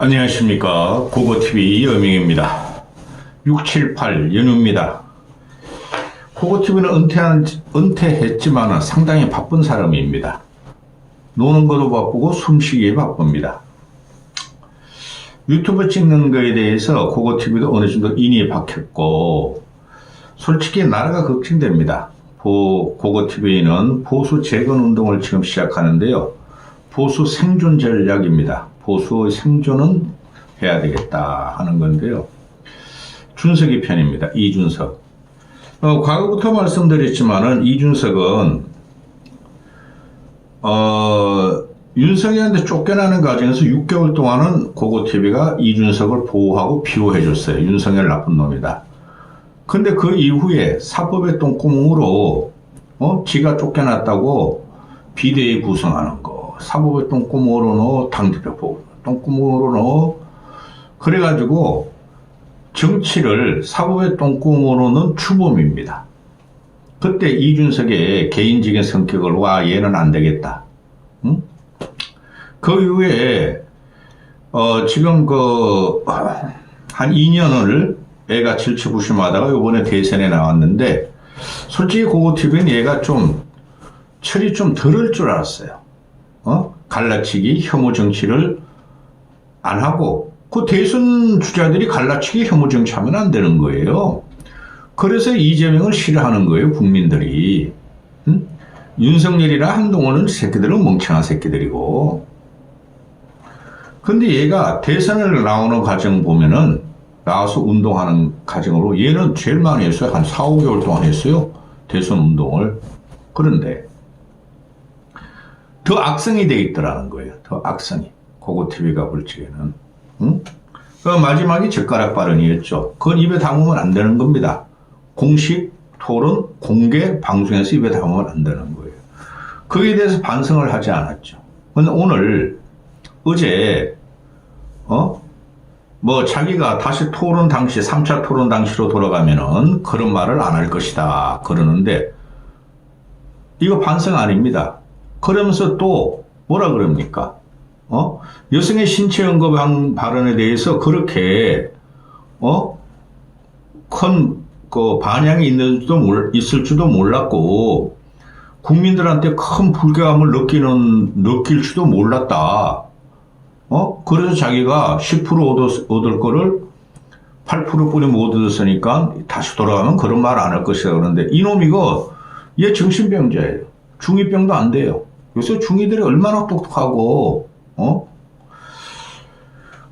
안녕하십니까. 고고TV 여명입니다. 678 연우입니다. 고고TV는 은퇴했지만 상당히 바쁜 사람입니다. 노는 것도 바쁘고 숨쉬기에 바쁩니다. 유튜브 찍는 거에 대해서 고고TV도 어느 정도 인이 박혔고 솔직히 나라가 걱정됩니다. 고고TV는 보수 재건 운동을 지금 시작하는데요. 보수 생존 전략입니다. 보수의 생존은 해야 되겠다 하는 건데요. 준석이 편입니다. 이준석. 과거부터 말씀드렸지만은 이준석은 윤석열한테 쫓겨나는 과정에서 6개월 동안은 고고TV가 이준석을 보호하고 비호해 줬어요. 윤석열 나쁜 놈이다. 근데 그 이후에 사법의 똥구멍으로 지가 쫓겨났다고 비대위 구성하는 거, 사법의 똥구멍으로 넣어 당대표 똥구멍으로 넣어 그래가지고 정치를 사법의 똥구멍으로 넣은 추범입니다. 그때 이준석의 개인적인 성격을 와 얘는 안 되겠다. 응? 그 이후에 지금 한 2년을 애가 질치부심하다가 이번에 대선에 나왔는데 솔직히 고고TV는 얘가 좀 철이 좀 덜을 줄 알았어요. 갈라치기 혐오 정치를 안 하고 그 대선 주자들이 갈라치기 혐오 정치하면 안 되는 거예요. 그래서 이재명을 싫어하는 거예요, 국민들이. 응? 윤석열이나 한동훈은 새끼들은 멍청한 새끼들이고. 근데 얘가 대선을 나오는 과정 보면은 나와서 운동하는 과정으로 얘는 제일 많이 했어요. 한 4, 5개월 동안 했어요. 대선 운동을. 그런데 더 악성이 돼 있더라는 거예요. 더 악성이. 고고TV가 볼 적에는. 응? 그 마지막이 젓가락 발언이었죠. 그건 입에 담으면 안 되는 겁니다. 공식 토론 공개 방송에서 입에 담으면 안 되는 거예요. 거기에 대해서 반성을 하지 않았죠. 근데 오늘 어제 자기가 다시 토론 당시 3차 토론 당시로 돌아가면은 그런 말을 안 할 것이다 그러는데 이거 반성 아닙니다. 그러면서 또 뭐라 그럽니까? 여성의 신체 언급한 발언에 대해서 그렇게 큰 반향이 있을 줄도 몰랐고 국민들한테 큰 불쾌감을 느낄 줄도 몰랐다. 그래서 자기가 10% 얻을 거를 8%뿐이 못 얻었으니까 다시 돌아가면 그런 말 안 할 것이다 그러는데 이놈 이거 얘 정신병자예요. 중2병도 안 돼요. 요새 중2들이 얼마나 똑똑하고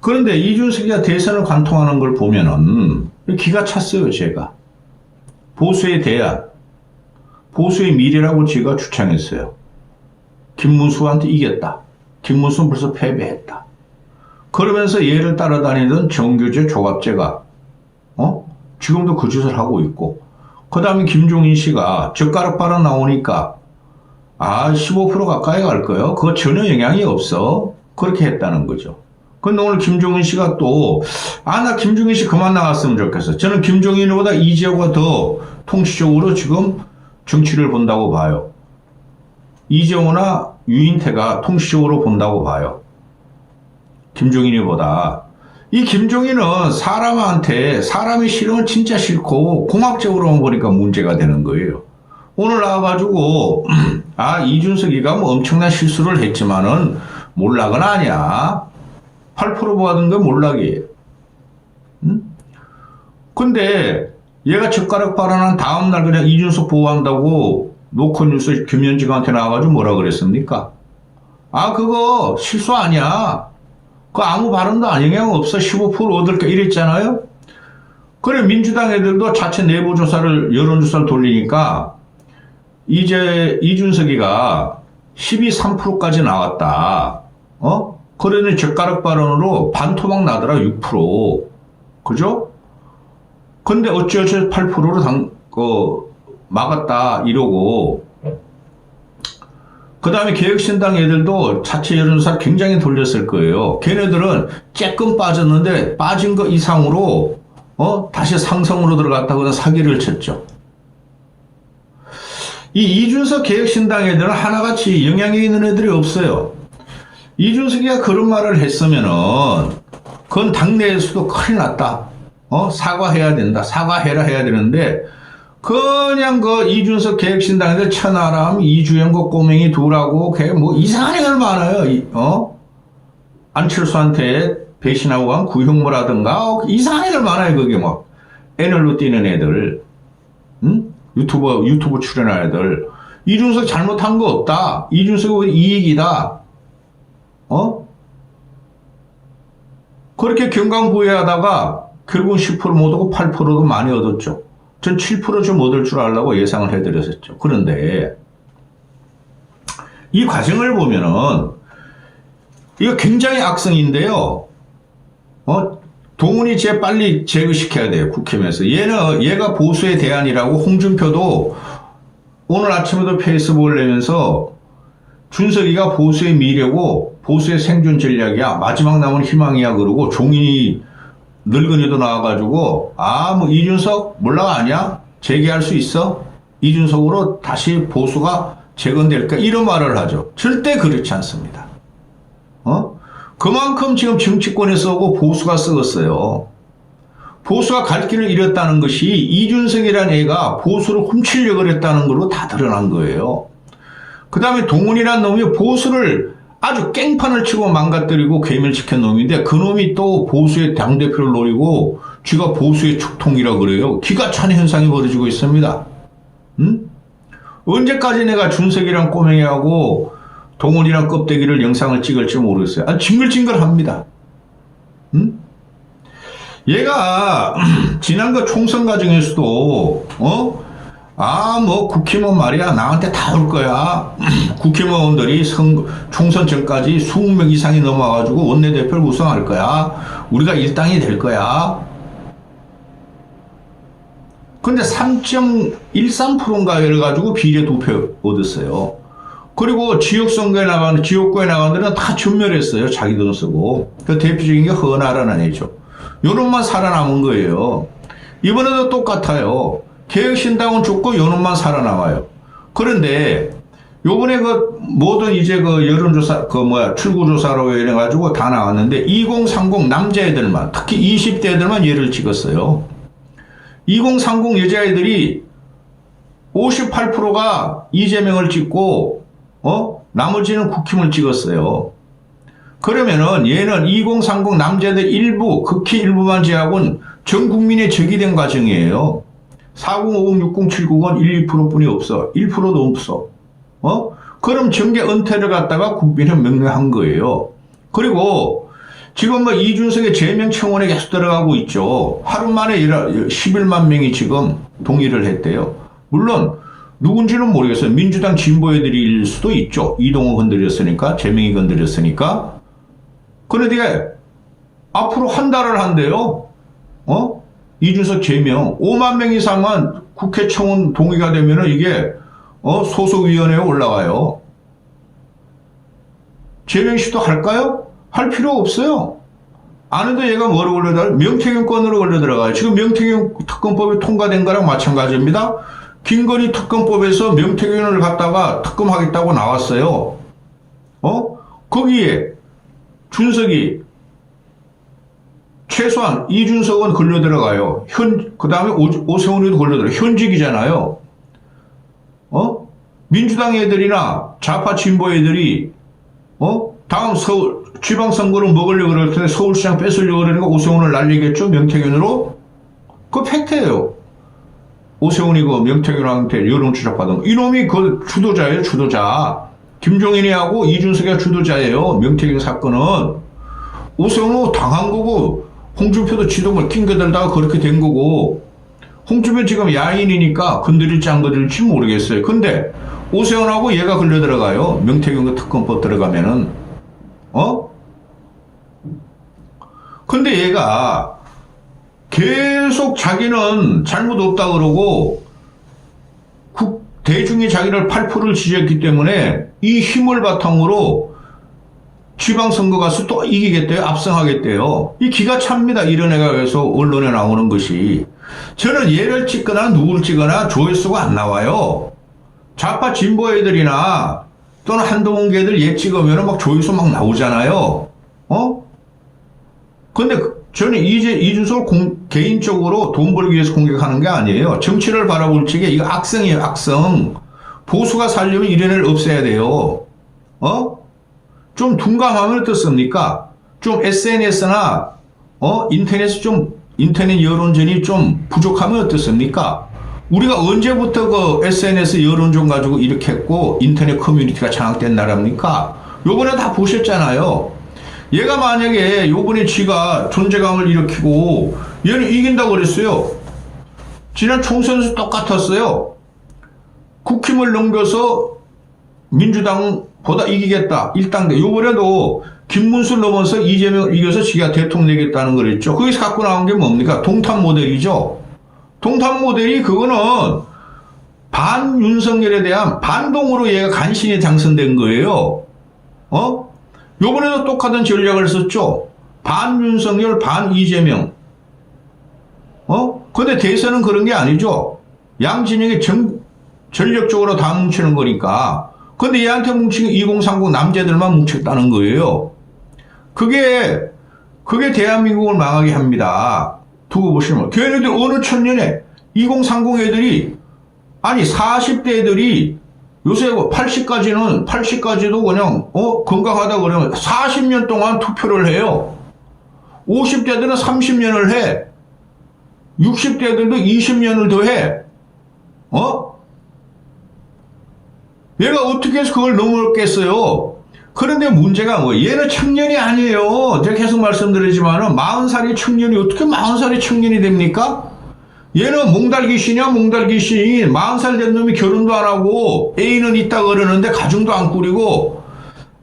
그런데 이준석이가 대선을 관통하는 걸 보면은 기가 찼어요. 제가 보수의 대안, 보수의 미래라고 제가 주창했어요. 김문수한테 이겼다. 김문수는 벌써 패배했다. 그러면서 얘를 따라다니던 정규재 조갑재가 지금도 그 짓을 하고 있고 그 다음에 김종인 씨가 젓가락 발언 나오니까 15% 가까이 갈 거예요. 그거 전혀 영향이 없어. 그렇게 했다는 거죠. 근데 오늘 김종인 씨가 또 나 김종인 씨 그만 나갔으면 좋겠어. 저는 김종인보다 이재호가 더 통치적으로 지금 정치를 본다고 봐요. 이재호나 유인태가 통치적으로 본다고 봐요. 김종인이보다. 이 김종인은 사람이 싫으면 진짜 싫고 공학적으로만 보니까 문제가 되는 거예요. 오늘 나와가지고 이준석이가 엄청난 실수를 했지만은 몰락은 아니야. 8% 받은 건 몰락이에요. 응? 근데 얘가 젓가락 발언한 다음날 그냥 이준석 보호한다고 노컷뉴스 김현직한테 나와가지고 뭐라 그랬습니까? 그거 실수 아니야. 그거 아무 발언도 영향 없어. 15% 얻을까 이랬잖아요. 그래 민주당 애들도 자체 내부조사를 여론조사를 돌리니까 이제 이준석이가 12.3%까지 나왔다. 그러니 젓가락 발언으로 반토막 나더라. 6%. 그죠? 근데 어찌어찌 8%로 막았다 이러고 그 다음에 개혁신당 애들도 자체 여론조사 굉장히 돌렸을 거예요. 걔네들은 조금 빠졌는데 빠진 거 이상으로 다시 상승으로 들어갔다고 사기를 쳤죠. 이 이준석 개혁신당 애들은 하나같이 영향이 있는 애들이 없어요. 이준석이가 그런 말을 했으면은 그건 당내에서도 큰일 났다. 사과해야 된다. 사과해라 해야 되는데, 그냥 이준석 개혁신당에서 천하람, 이주영 꼬맹이 둘하고, 뭐 이상한 애들 많아요. 안철수한테 배신하고 간 구형모라든가, 이상한 애들 많아요. 그게 막. 애널로 뛰는 애들. 응? 유튜브 출연한 애들. 이준석 잘못한 거 없다. 이준석 이익이다. 그렇게 경강부회하다가 결국은 10% 못 얻고 8%도 많이 얻었죠. 전 7% 좀 얻을 줄 알라고 예상을 해드렸었죠. 그런데 이 과정을 보면은 이거 굉장히 악성인데요. 동훈이 빨리 제거시켜야 돼요. 국힘에서. 얘가 보수의 대안이라고 홍준표도 오늘 아침에도 페이스북을 내면서 준석이가 보수의 미래고 보수의 생존 전략이야. 마지막 남은 희망이야. 그러고 종인이 늙은이도 나와가지고 뭐 이준석 몰라 아냐? 재개할 수 있어? 이준석으로 다시 보수가 재건될까? 이런 말을 하죠. 절대 그렇지 않습니다. 그만큼 지금 정치권에 쏘고 보수가 썩었어요. 보수가 갈 길을 잃었다는 것이 이준석이라는 애가 보수를 훔치려고 했다는 걸로 다 드러난 거예요. 그 다음에 동훈이라는 놈이 보수를 아주 깽판을 치고 망가뜨리고 괴멸시킨 놈인데 그 놈이 또 보수의 당대표를 노리고 쥐가 보수의 축통이라 그래요. 기가 차는 현상이 벌어지고 있습니다. 언제까지 내가 준석이랑 꼬맹이하고 동훈이랑 껍데기를 영상을 찍을지 모르겠어요. 징글징글합니다. 얘가 지난 총선 과정에서도 뭐 국힘은 말이야 나한테 다 올 거야. 국힘의원들이 총선 전까지 20명 이상이 넘어와가지고 원내대표를 구성할 거야. 우리가 일당이 될 거야. 근데 3.13%인가 해가지고 비례 2표 얻었어요. 그리고 지역구에 나가는 데는 다 전멸했어요. 자기 돈 쓰고. 그 대표적인 게 허나라는 애죠. 요놈만 살아남은 거예요. 이번에도 똑같아요. 개혁신당은 죽고 요놈만 살아남아요. 그런데 요번에 모든 이제 여론조사, 출구조사로 해가지고 다 나왔는데 2030 남자애들만, 특히 20대 애들만 예를 찍었어요. 2030 여자애들이 58%가 이재명을 찍고, 나머지는 국힘을 찍었어요. 그러면은 얘는 2030 남자들 일부, 극히 일부만 제하고는 전 국민의 적이 된 과정이에요. 40, 50, 60, 70은 1, 2%뿐이 없어. 1%도 없어. 그럼 정계 은퇴를 갖다가 국민에 명령한 거예요. 그리고 지금 이준석의 제명 청원에 계속 들어가고 있죠. 하루 만에 11만 명이 지금 동의를 했대요. 물론 누군지는 모르겠어요. 민주당 진보애들일 수도 있죠. 이동호 건드렸으니까, 제명이 건드렸으니까. 그런데 앞으로 한 달을 한대요. 이준석 제명 5만 명 이상만 국회 청원 동의가 되면은 이게 소속위원회에 올라가요. 제명 시도 할까요? 할 필요 없어요. 안 해도 얘가 뭐로 걸려들어가요? 명태균권으로 걸려들어가요. 지금 명태균 특검법이 통과된 거랑 마찬가지입니다. 김건희 특검법에서 명태균을 갖다가 특검하겠다고 나왔어요. 거기에 준석이 최소한 이준석은 걸려 들어가요. 그 다음에 오세훈이도 걸려 들어가요. 현직이잖아요. 민주당 애들이나 좌파 진보 애들이, 다음 지방선거를 먹으려고 그럴 텐데 서울시장 뺏으려고 그러니까 오세훈을 날리겠죠? 명태균으로? 그거 팩트예요. 오세훈이 명태균한테 여론조작 받은 거. 이놈이 주도자예요, 주도자. 김종인이하고 이준석이가 주도자예요. 명태균 사건은. 오세훈은 당한 거고, 홍준표도 지동을 낑겨들다가 그렇게 된 거고, 홍준표 지금 야인이니까 건드릴지 안 건드릴지 모르겠어요. 근데 오세훈하고 얘가 걸려 들어가요. 명태균 특검법 들어가면은. 근데 얘가 계속 자기는 잘못 없다 그러고 대중이 자기를 8%를 지지했기 때문에 이 힘을 바탕으로 지방선거 가서 또 이기겠대요. 압승하겠대요. 이 기가 찹니다. 이런 애가 그래서 언론에 나오는 것이. 저는 얘를 찍거나 누구를 찍거나 조회수가 안 나와요. 좌파 진보 애들이나 또는 한동훈 걔들 얘 찍으면 막 조회수 막 나오잖아요. 근데 저는 이준석을 개인적으로 돈 벌기 위해서 공격하는 게 아니에요. 정치를 바라볼 적에 이거 악성이에요, 악성. 보수가 살려면 이런 애를 없애야 돼요. 좀 둔감하면 어떻습니까? 좀 SNS나, 인터넷 여론전이 좀 부족하면 어떻습니까? 우리가 언제부터 그 SNS 여론전 가지고 이렇게 했고, 인터넷 커뮤니티가 장악된 나라입니까? 요번에 다 보셨잖아요. 얘가 만약에 요번에 지가 존재감을 일으키고, 얘는 이긴다고 그랬어요. 지난 총선에서 똑같았어요. 국힘을 넘겨서 민주당보다 이기겠다. 1당대. 요번에도 김문수를 넘어서 이재명을 이겨서 지가 대통령 되겠다는 거랬죠. 거기서 갖고 나온 게 뭡니까? 동탄 모델이죠. 동탄 모델이 그거는 반윤석열에 대한 반동으로 얘가 간신히 당선된 거예요. 요번에도 똑같은 전략을 썼죠. 반윤석열, 반 이재명. 근데 대선은 그런 게 아니죠. 양진영이 전력적으로 다 뭉치는 거니까. 근데 얘한테 뭉치기 2030 남자들만 뭉쳤다는 거예요. 그게 대한민국을 망하게 합니다. 두고 보시면. 걔네들 어느 천년에 2030 애들이, 아니 40대 애들이 요새 80까지도 그냥, 건강하다 그러면 40년 동안 투표를 해요. 50대들은 30년을 해. 60대들도 20년을 더 해. 얘가 어떻게 해서 그걸 넘었겠어요? 그런데 문제가 뭐예요? 얘는 청년이 아니에요. 제가 계속 말씀드리지만은 40살이 청년이 어떻게 40살이 청년이 됩니까? 얘는 몽달귀신이야, 몽달귀신. 40살 된 놈이 결혼도 안 하고 애인은 있다 그러는데 가정도 안 꾸리고,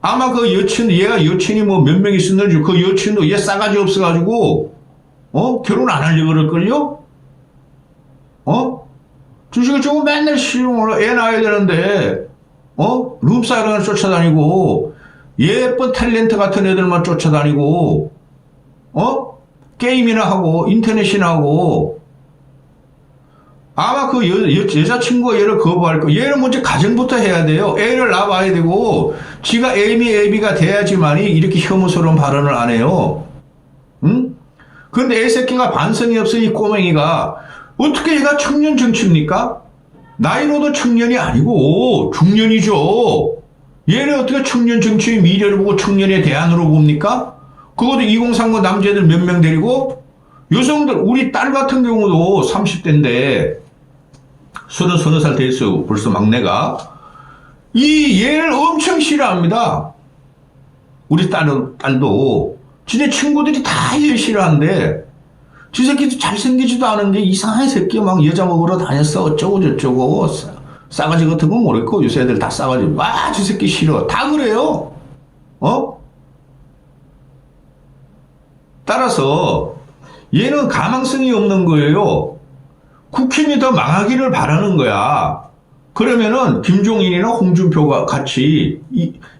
아마 그 여친, 얘가 여친이 뭐 몇 명 있었는지 그 여친도 얘 싸가지 없어가지고 결혼 안 하려고 그럴걸요? 주식을 조금 맨날 시험을 애 낳아야 되는데 룸사이러를 쫓아다니고 예쁜 탤런트 같은 애들만 쫓아다니고 게임이나 하고 인터넷이나 하고, 아마 그 여자친구가 얘를 거부할 거. 얘는 먼저 가정부터 해야 돼요. 애를 낳아봐야 되고, 지가 애비가 돼야지만이 이렇게 혐오스러운 발언을 안 해요. 응? 근데 애새끼가 반성이 없어, 이 꼬맹이가. 어떻게 얘가 청년 정치입니까? 나이로도 청년이 아니고 중년이죠. 얘는 어떻게 청년 정치의 미래를 보고 청년의 대안으로 봅니까? 그것도 2030 남자들 몇 명 데리고, 여성들, 우리 딸 같은 경우도 30대인데, 서너 살 됐어요. 벌써 막내가. 얘를 엄청 싫어합니다. 우리 딸도. 지네 친구들이 다 얘 싫어한대. 지 새끼도 잘생기지도 않은데 이상한 새끼 막 여자 먹으러 다녔어. 어쩌고 저쩌고. 싸가지 같은 건 모르겠고, 요새 애들 다 싸가지. 와, 지 새끼 싫어. 다 그래요. 따라서 얘는 가망성이 없는 거예요. 국힘이 더 망하기를 바라는 거야. 그러면은 김종인이나 홍준표가 같이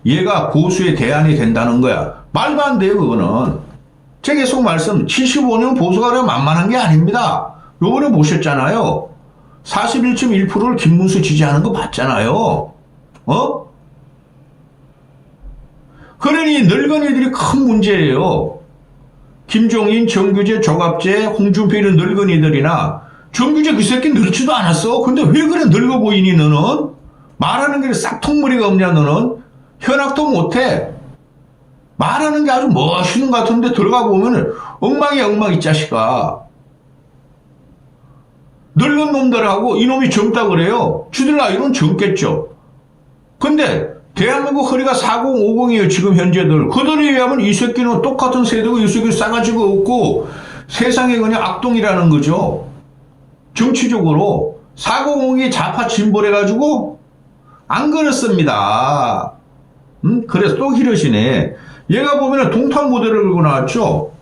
얘가 보수의 대안이 된다는 거야. 말도 안 돼요, 그거는. 제가 계속 75년 보수가 그래 만만한 게 아닙니다. 요번에 보셨잖아요. 41.1%를 김문수 지지하는 거 봤잖아요. 그러니 늙은이들이 큰 문제예요. 김종인, 정규재, 조갑재, 홍준표 이런 늙은이들이나, 정규재 그 새끼 늙지도 않았어. 근데 왜 그래 늙어 보이니 너는? 말하는 게 싹통머리가 없냐 너는? 현악도 못해. 말하는 게 아주 멋있는 것 같은데 들어가 보면은 엉망이야, 엉망, 이 자식아. 늙은 놈들하고 이놈이 젊다 그래요. 주들 나이로는 젊겠죠. 근데 대한민국 허리가 4050이에요, 지금 현재들. 그들에 의하면 이 새끼는 똑같은 세대고 이 새끼는 싸가지가 없고 세상에 그냥 악동이라는 거죠. 정치적으로. 4050이 좌파 진보래가지고 안 그렇습니다. 그래서 또 이러시네. 얘가 보면은 동탄 모델을 걸고 나왔죠.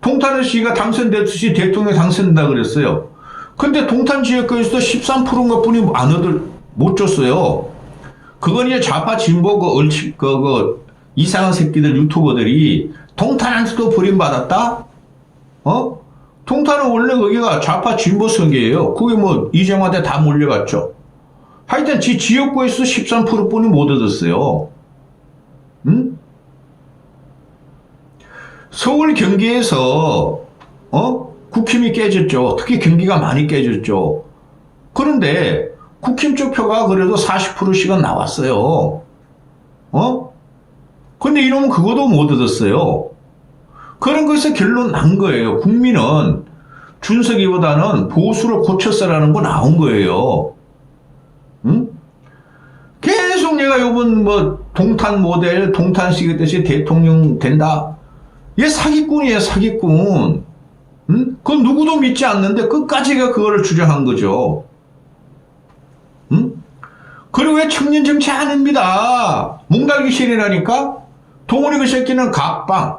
동탄의 씨가 당선됐듯이 대통령에 당선된다 그랬어요. 근데 동탄 지역구에서도 13%인가 뿐이 못 줬어요. 그건 이제 좌파 진보 이상한 새끼들 유튜버들이 동탄한테도 버림받았다? 동탄은 원래 거기가 좌파 진보 성계예요. 그게 뭐 이재명한테 다 몰려갔죠. 하여튼 지역구에서 13%뿐이 못 얻었어요. 서울 경기에서 국힘이 깨졌죠. 특히 경기가 많이 깨졌죠. 그런데 국힘 쪽 표가 그래도 40%씩은 나왔어요. 근데 이놈은 그것도 못 얻었어요. 그런 것에서 결론 난 거예요. 국민은 준석이보다는 보수를 고쳤어라는 거 나온 거예요. 응? 계속 얘가 요번 뭐 동탄 모델, 동탄식 뜻이 대통령 된다. 얘 사기꾼이에요, 사기꾼. 응? 그건 누구도 믿지 않는데 끝까지가 그거를 주장한 거죠. 응? 그리고 왜 청년 정치 아닙니다. 몽달귀신이라니까? 동훈이 그 새끼는 갑방,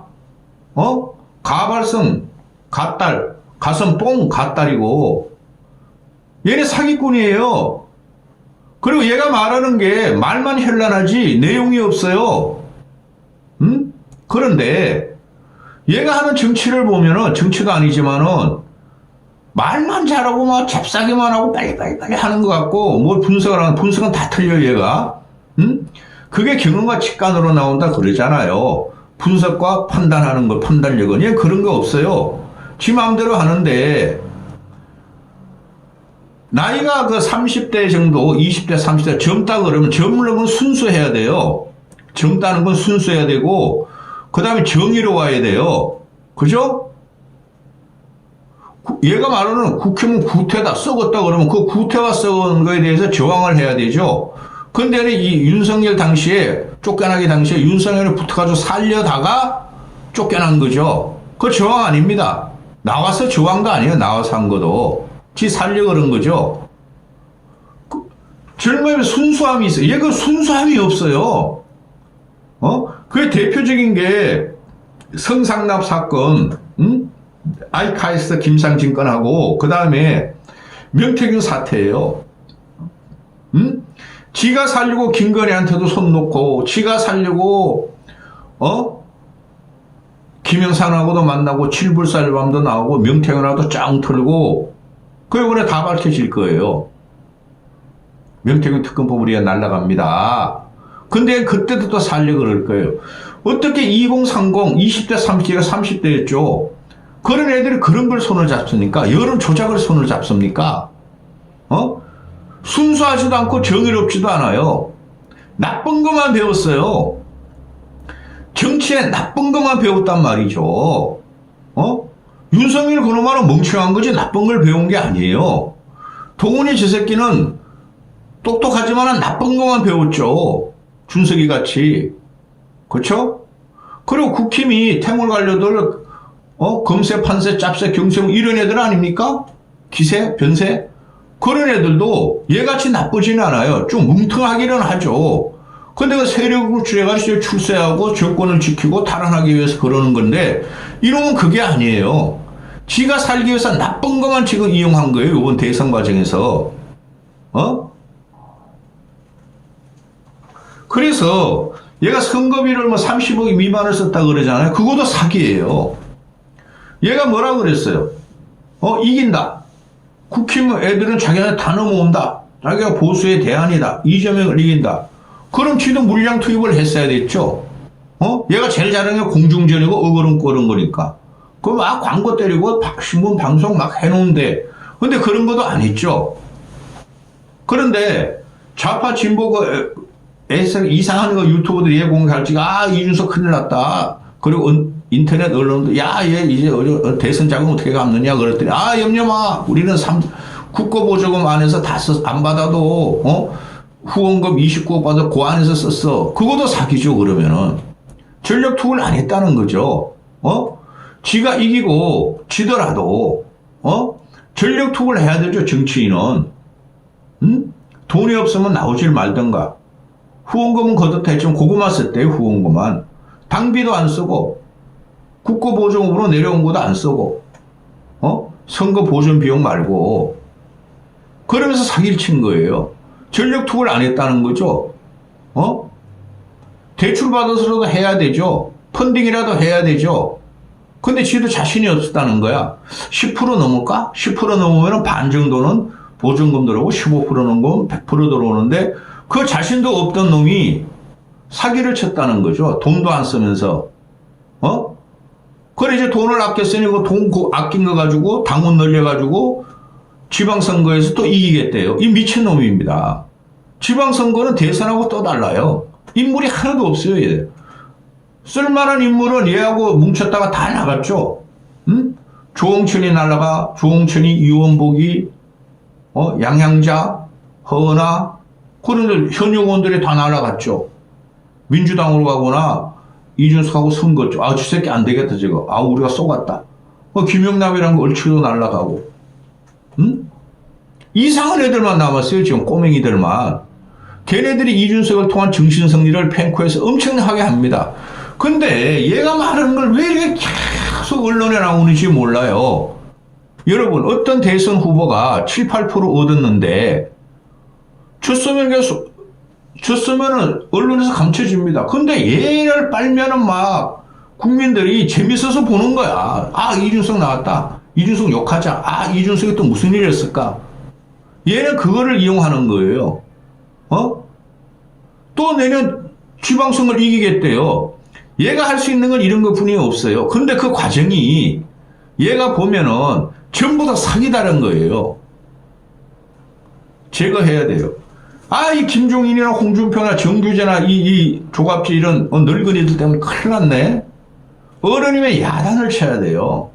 가발성, 갓달, 가슴 뽕, 갓달이고, 얘네 사기꾼이에요. 그리고 얘가 말하는 게 말만 현란하지 내용이 없어요. 응? 그런데 얘가 하는 정치를 보면은 정치가 아니지만은 말만 잘하고 막 잽싸게만 하고 빨리 하는 것 같고 뭘 분석을 하는 분석은 다 틀려 얘가. 응? 그게 경험과 직관으로 나온다 그러잖아요. 분석과 판단하는 거 판단력은 얘 그런 거 없어요. 지 마음대로 하는데 나이가 그 30대 정도 20대 30대 젊다 그러면 젊은 건 순수해야 돼요. 젊다는 건 순수해야 되고 그 다음에 정의로워야 돼요. 그죠? 얘가 말하는 국힘은 구태다, 썩었다 그러면 그 구태와 썩은 거에 대해서 저항을 해야 되죠. 근데 이 윤석열 당시에, 쫓겨나기 당시에 윤석열을 붙어가지고 살려다가 쫓겨난 거죠. 그거 저항 아닙니다. 나와서 저항도 아니에요. 나와서 한 것도. 지 살려 그런 거죠. 젊음의 순수함이 있어요. 얘 그 순수함이 없어요. 그게 대표적인 게 성상납 사건, 아이카이스트 김상진 건하고 그 다음에 명태균 사태예요. 지가 살려고 김건희한테도 손 놓고 지가 살려고 김영삼하고도 만나고 칠불살밤도 나오고 명태균하고도 짱 털고 그 이번에 다 밝혀질 거예요. 명태균 특검법 우리가 날라갑니다. 근데 그때도 또 살려 그럴 거예요. 어떻게 2030, 20대, 30대가 30대였죠. 그런 애들이 그런 걸 손을 잡습니까? 여론 조작을 손을 잡습니까? 순수하지도 않고 정의롭지도 않아요. 나쁜 것만 배웠어요. 정치에 나쁜 것만 배웠단 말이죠. 윤석열 그놈아는 멍청한 거지 나쁜 걸 배운 게 아니에요. 동훈이 저 새끼는 똑똑하지만 나쁜 것만 배웠죠. 준석이 같이. 그렇죠? 그리고 국힘이 태물 관료들 검세, 판세, 짭세, 경세 이런 애들 아닙니까? 기세, 변세? 그런 애들도 얘같이 나쁘지는 않아요. 좀 뭉텅하기는 하죠. 근데 그 세력을 줄여가지고 출세하고 정권을 지키고 탈환하기 위해서 그러는 건데 이놈은 그게 아니에요. 지가 살기 위해서 나쁜 것만 지금 이용한 거예요. 이번 대선 과정에서. 그래서 얘가 선거비를 뭐 30억 미만을 썼다 그러잖아요. 그것도 사기예요. 얘가 뭐라 그랬어요? 이긴다. 국힘 애들은 자기한테 다 넘어온다. 자기가 보수의 대안이다. 이재명을 이긴다. 그럼 지도 물량 투입을 했어야 됐죠. 얘가 제일 잘하는 게 공중전이고 어그렁거리는 거니까. 그럼 막 광고 때리고 신문 방송 막 해놓은데 근데 그런 것도 안 했죠. 그런데 좌파 진보 이상한 거 유튜브들 얘 공개할지가 이준석 큰일 났다. 그리고 인터넷 언론도 얘 이제 대선 자금 어떻게 갚느냐 그랬더니 염려마 우리는 국고보조금 안에서 다 안 받아도 후원금 29억 받아 그 안에서 썼어. 그것도 사기죠. 그러면은 전력 투구를 안 했다는 거죠. 지가 이기고 지더라도 전력 투구를 해야 되죠. 정치인은. 돈이 없으면 나오질 말던가. 후원금은 거듭했지만 그거만 썼대요. 후원금만. 당비도 안 쓰고 국고보조금으로 내려온 것도 안 쓰고 선거 보존 비용 말고 그러면서 사기를 친 거예요. 전력 투구를 안 했다는 거죠. 대출 받아서라도 해야 되죠. 펀딩이라도 해야 되죠. 근데 지도 자신이 없었다는 거야. 10% 넘을까? 10% 넘으면 반 정도는 보증금 들어오고 15% 넘으면 100% 들어오는데 그 자신도 없던 놈이 사기를 쳤다는 거죠. 돈도 안 쓰면서. 그래 이제 돈을 아꼈으니 그 돈 아낀 거 가지고 당원 늘려가지고 지방선거에서 또 이기겠대요. 이 미친놈입니다. 지방선거는 대선하고 또 달라요. 인물이 하나도 없어요. 얘. 쓸만한 인물은 얘하고 뭉쳤다가 다 나갔죠. 응? 조홍천이 날라가, 조홍천이, 이원복이, 양양자, 허은하, 그런 현역 의원들이 다 날아갔죠. 민주당으로 가거나 이준석하고 선거죠. 아, 저 새끼 안 되겠다, 저거. 아, 우리가 쏘갔다. 김영남이라는 거 얼추도 날아가고. 응? 이상한 애들만 남았어요, 지금 꼬맹이들만. 걔네들이 이준석을 통한 정신승리를 펜코에서 엄청나게 합니다. 근데 얘가 말하는 걸 왜 이렇게 계속 언론에 나오는지 몰라요. 여러분, 어떤 대선 후보가 7, 8% 얻었는데, 줬으면은 언론에서 감춰집니다. 근데 얘를 빨면은 막 국민들이 재밌어서 보는 거야. 아, 이준석 나왔다. 이준석 욕하자. 아, 이준석이 또 무슨 일을 했을까? 얘는 그거를 이용하는 거예요. 또 내년 지방선거를 이기겠대요. 얘가 할 수 있는 건 이런 것 뿐이 없어요. 근데 그 과정이 얘가 보면은 전부 다 사기다는 거예요. 제거해야 돼요. 아, 이 김종인이나 홍준표나 정규재나 이 조갑지 이런 늙은이들 때문에 큰일 났네. 어른이면 야단을 쳐야 돼요.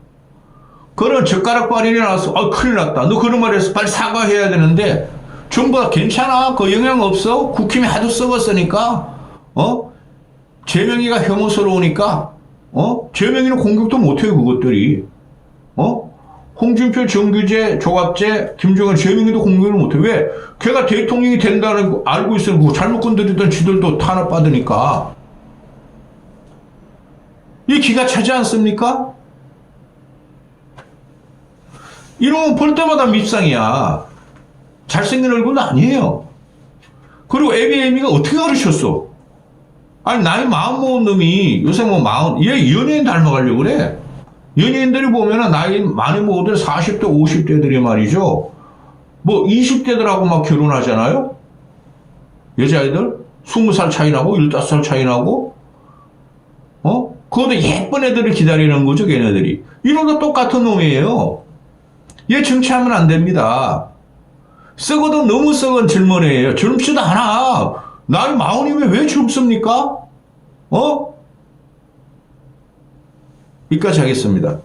그런 젓가락 발인이 나와서 큰일 났다. 너 그런 말 해서 빨리 사과해야 되는데 전부 다 괜찮아. 그 영향 없어. 국힘이 하도 썩었으니까. 재명이가 혐오스러우니까. 재명이는 공격도 못해요. 그것들이. 홍준표, 정규재, 조갑재, 김종인, 재명이도 공격을 못해. 왜? 걔가 대통령이 된다는 거 알고 있으면 뭐 잘못 건드리던 지들도 탄압받으니까. 이 기가 차지 않습니까? 이러면 볼 때마다 밉상이야. 잘생긴 얼굴은 아니에요. 그리고 애비애미가 어떻게 가르쳤어? 아니, 나이 마흔 먹은 놈이 요새 뭐 얘 연예인 닮아가려고 그래. 연예인들이 보면은 나이 많이 먹어도 40대, 50대들이 말이죠. 뭐 20대들하고 막 결혼하잖아요? 여자애들? 20살 차이 나고, 15살 차이 나고, 그것도 예쁜 애들을 기다리는 거죠, 걔네들이. 이놈도 똑같은 놈이에요. 얘 정치하면 안 됩니다. 썩어도 너무 썩은 젊은 애예요. 젊지도 않아. 나이 마흔이면 왜 젊습니까? 여기까지 하겠습니다.